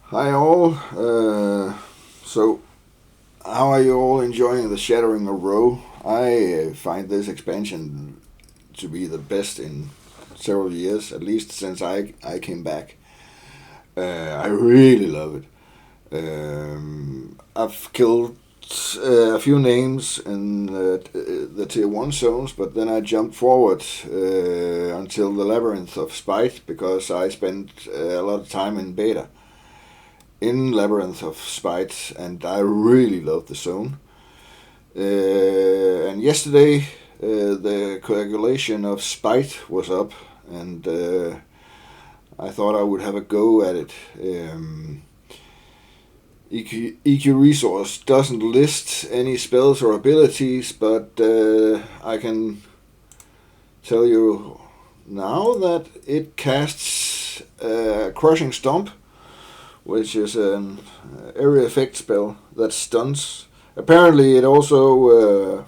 Hi all. So, how are you all enjoying the Shattering of Row? I find this expansion to be the best in several years, at least since I came back. I really love it. I've killed a few names in the tier 1 zones, but then I jumped forward until the Labyrinth of Spite because I spent a lot of time in beta in Labyrinth of Spite, and I really love the zone. And yesterday, the coagulation of Spite was up, and I thought I would have a go at it. EQ Resource doesn't list any spells or abilities, but I can tell you now that it casts Crushing Stomp, which is an area effect spell that stuns. Apparently, it also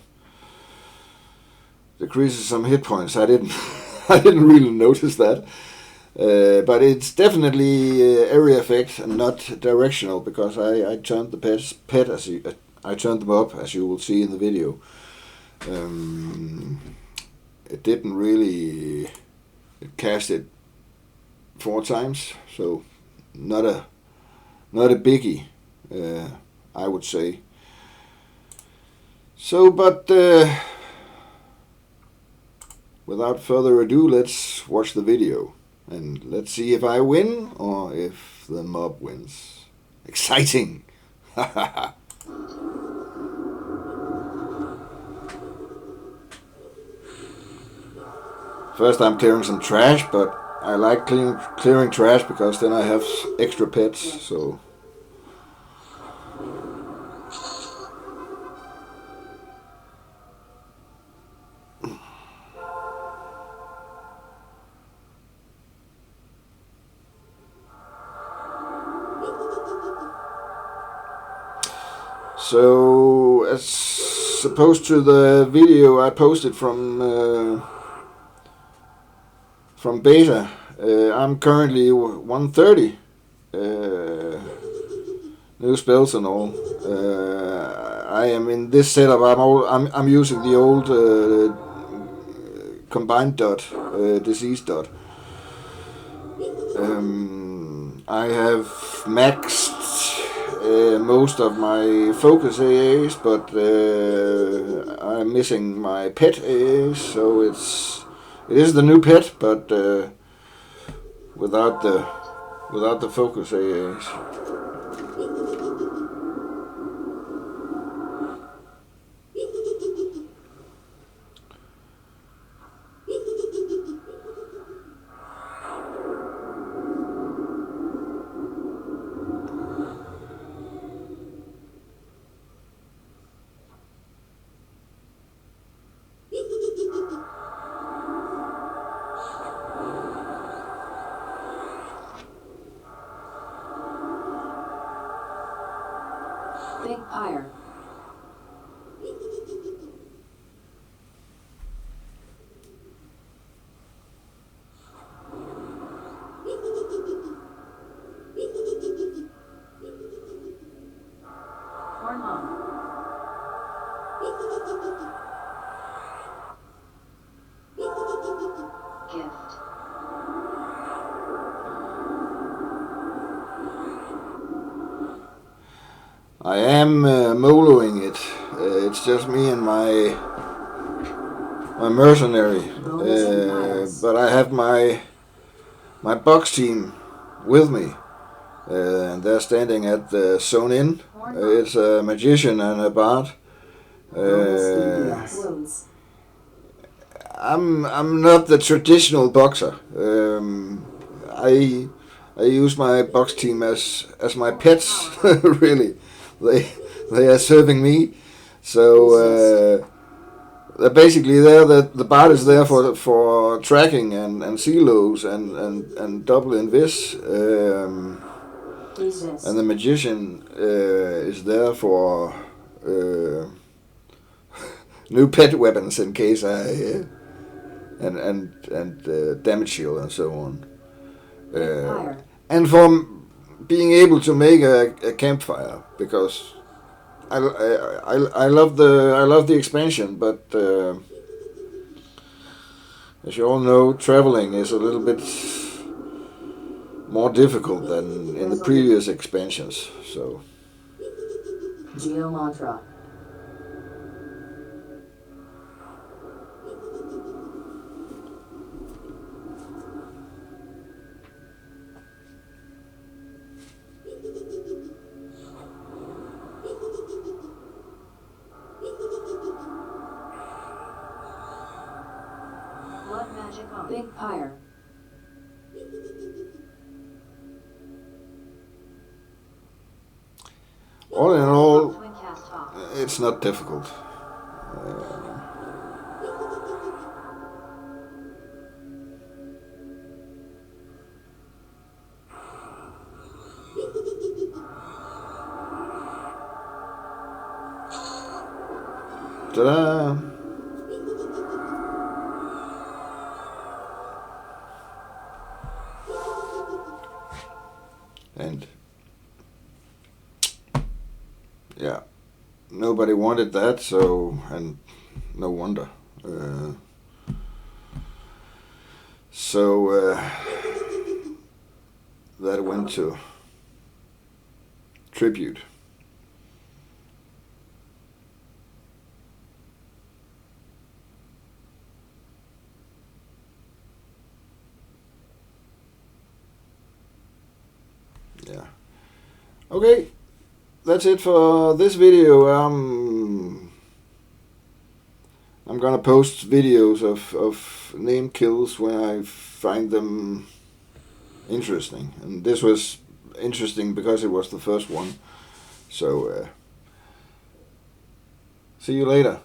decreases some hit points. I didn't, I didn't really notice that, but it's definitely area effect and not directional because I turned the pet as I turned them up as you will see in the video. It didn't really. It cast it 4 times, so not a biggie, I would say. So, but without further ado, let's watch the video. And let's see if I win or if the mob wins. Exciting! First I'm clearing some trash, but I like clearing trash because then I have extra pets, so... So, as opposed to the video I posted from beta, I'm currently 130 new spells and all. I am in this setup. I'm using the old combined dot, disease dot. I have maxed most of my focus AAs, but I'm missing my pet AAs, so it is the new pet, but without the focus AAs. Big Pyre. Hormone. Gift. I am moloing it. It's just me and my mercenary, but I have my box team with me, and they're standing at the zone in. It's a magician and a bard. I'm not the traditional boxer. I use my box team as my pets. Really, they are serving me. So basically, the bard is there for tracking and silos and double invis. And the magician is there for new pet weapons in case I and damage shield and so on. And for being able to make a campfire, because I love the expansion, but as you all know, traveling is a little bit more difficult than in the previous expansions. So Geo Mantra. Blood magic on. Big Pyre. all in all, Twin cast off. it's not difficult. Ta-da! And yeah, nobody wanted that, so, and no wonder. So that went to tribute. Yeah. Okay, that's it for this video. I'm gonna post videos of name kills when I find them interesting, and this was interesting because it was the first one. So see you later.